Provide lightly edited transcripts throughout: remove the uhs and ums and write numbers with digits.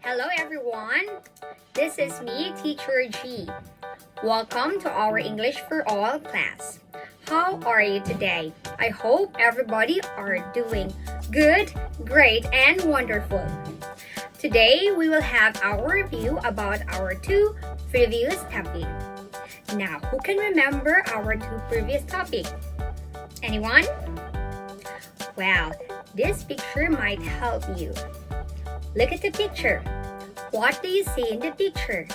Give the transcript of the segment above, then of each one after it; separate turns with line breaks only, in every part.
Hello everyone! This is me, Teacher G. Welcome to our English for All class. How are you today? I hope everybody are doing good, great, and wonderful. Today we will have our review about our two previous topics. Now, who can remember our two previous topics? Anyone? Well, this picture might help you. Look at the picture. What do you see in the picture?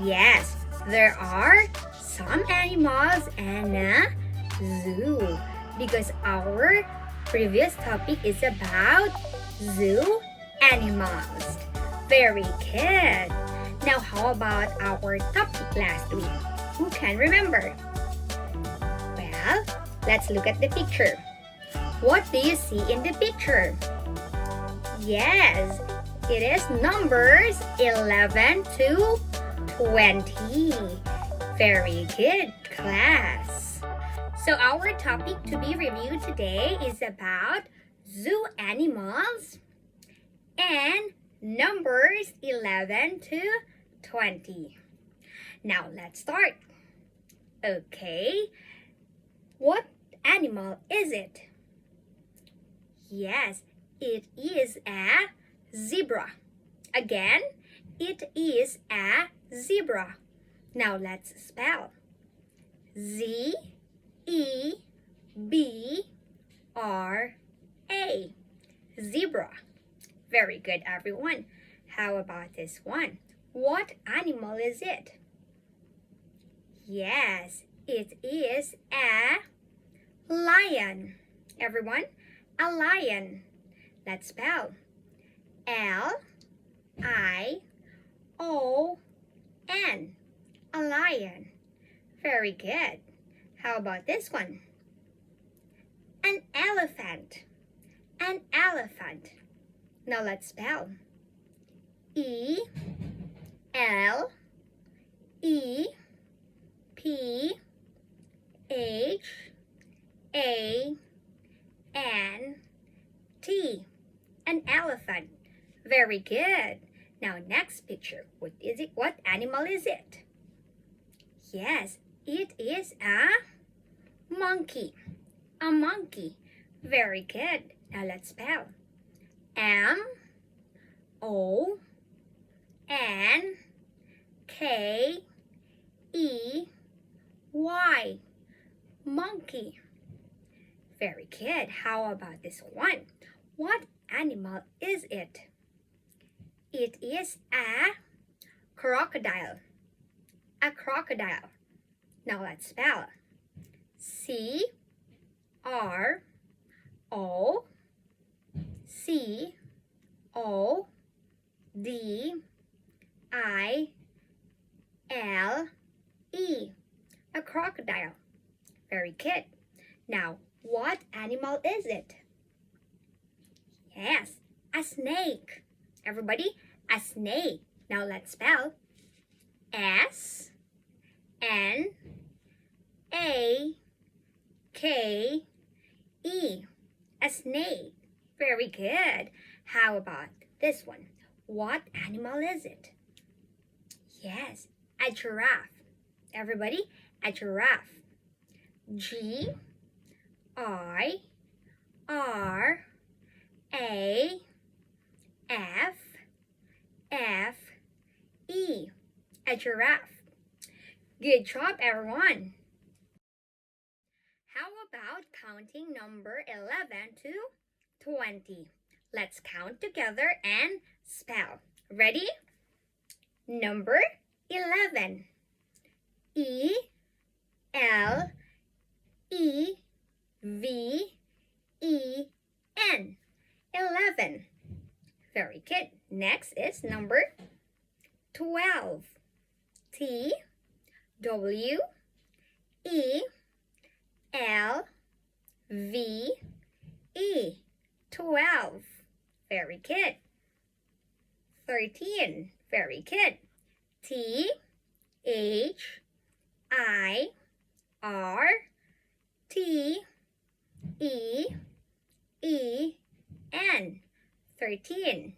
Yes, there are some animals and a zoo because our previous topic is about zoo animals. Very good. Now how about our topic last week? Who can remember? Well, let's look at the picture. What do you see in the picture? Yes, it is numbers 11 to 20. Very good, class. So our topic to be reviewed today is about zoo animals and numbers 11 to 20. Now let's start. Okay, what animal is it? Yes, it is a zebra. Again, it is a zebra. Now let's spell. Z-E-B-R-A. Zebra. Very good, everyone. How about this one? What animal is it? Yes, it is a lion. Everyone, a lion. Let's spell. L-I-O-N. A lion. Very good. How about this one? An elephant. An elephant. Now let's spell. E-L-E-P-H-A-N-T. An elephant. Very good. Now next picture. What is it? What animal is it? Yes, it is a monkey. A monkey. Very good. Now let's spell. M-O-N-K-E-Y. Monkey. Very good. How about this one? What animal is it? It is a crocodile. A crocodile. Now let's spell. C-R-O-C-O-D-I-L-E. A crocodile. Very good. Now, what animal is it? Yes, a snake. Everybody, a snake. Now let's spell. S-N-A-K-E. A snake. Very good. How about this one? What animal is it? Yes, a giraffe. Everybody, a giraffe. G-I-R-A-F-F-E. A giraffe. Good job, everyone. How about counting number 11 to 20? Let's count together and spell. Ready? Number 11. E-L-E-V-E-N. 11. Very good. Next is number 12. T-W-E-L-V-E. 12. Very good. 13. Very good. T-H-I-R-T-E-E-N. 13.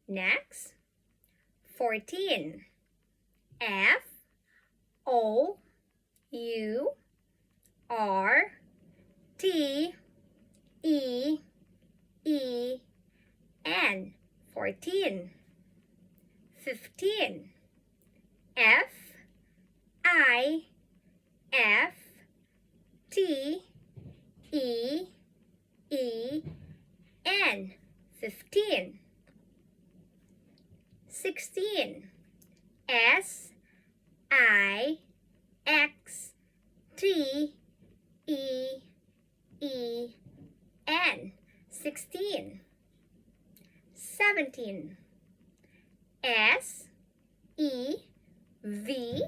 Next, 14. F O U R T E E N. 14. 15. F I F T E E N. 15. 16. S I X T E E N. 16. 17. S E V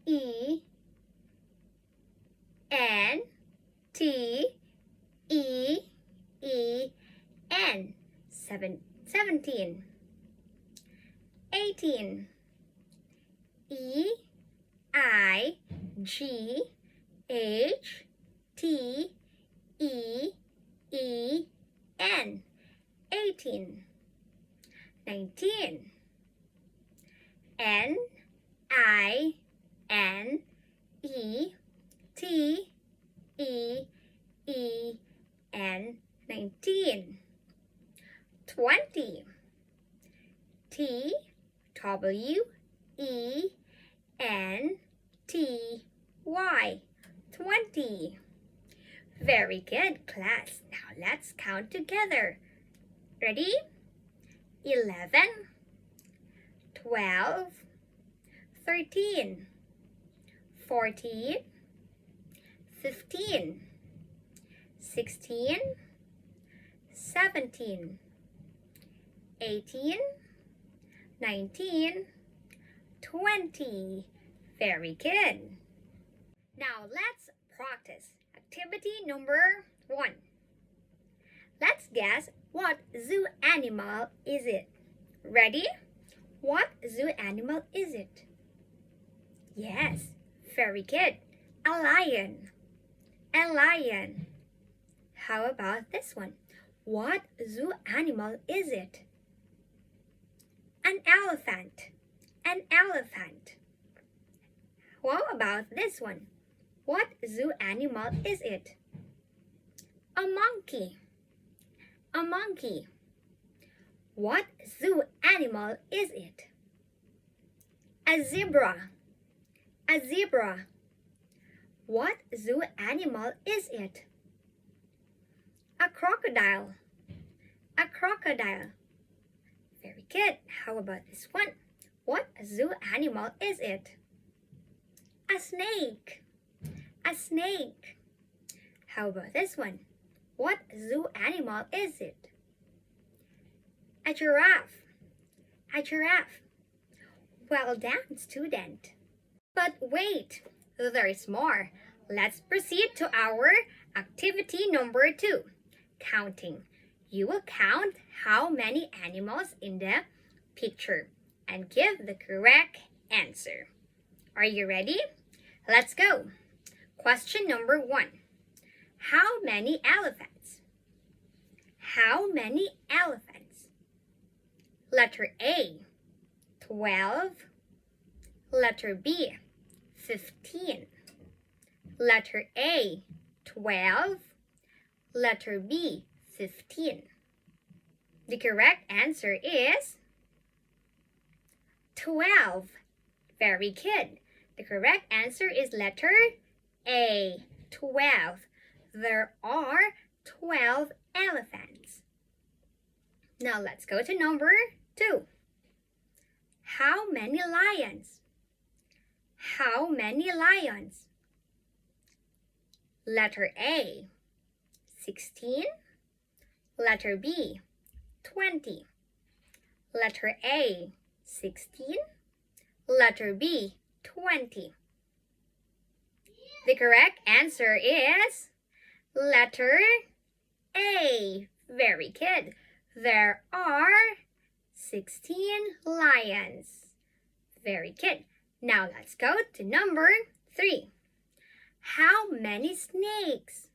E N T E E N. 17. 18. E I G H T E E N. 18. 19. N I N E T E E N. 19. 20. T W E N T Y. 20. Very good, class. Now let's count together. Ready? 11, 12, 13, 14, 15, 16, 17, 18, 19, 20. Very good. Now let's practice. Activity number 1. Let's guess what zoo animal is it. Ready? What zoo animal is it? Yes, very good. A lion. A lion. How about this one? What zoo animal is it? An elephant. An elephant. What about this one? What zoo animal is it? A monkey. A monkey. What zoo animal is it? A zebra. A zebra. What zoo animal is it? A crocodile. A crocodile. Very good. How about this one? What zoo animal is it? A snake. A snake. How about this one? What zoo animal is it? A giraffe. A giraffe. Well done, student. But wait, there is more. Let's proceed to our activity number 2, counting. You will count how many animals in the picture and give the correct answer. Are you ready? Let's go. Question number 1. How many elephants? How many elephants? Letter A, 12. Letter B, 15. Letter A, 12. Letter B, 15. The correct answer is 12. Very good. The correct answer is letter A, 12. There are 12 elephants. Now let's go to number 2. How many lions? How many lions? Letter A, 16. Letter B, 20. Letter A, 16. Letter B, 20. The correct answer is letter A. Very good. There are 16 lions. Very good. Now let's go to number 3. How many snakes?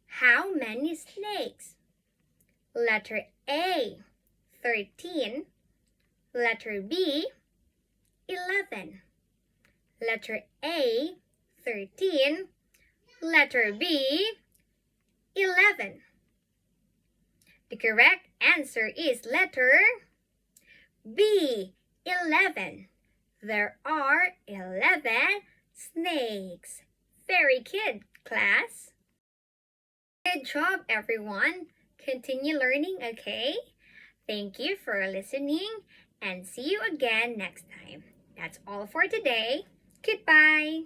How many snakes? Letter A, 13. Letter B, 11. Letter A, 13. Letter B, 11. The correct answer is letter B, 11. There are 11 snakes. Very good, class. Good job, everyone. Continue learning, okay? Thank you for listening and see you again next time. That's all for today. Goodbye.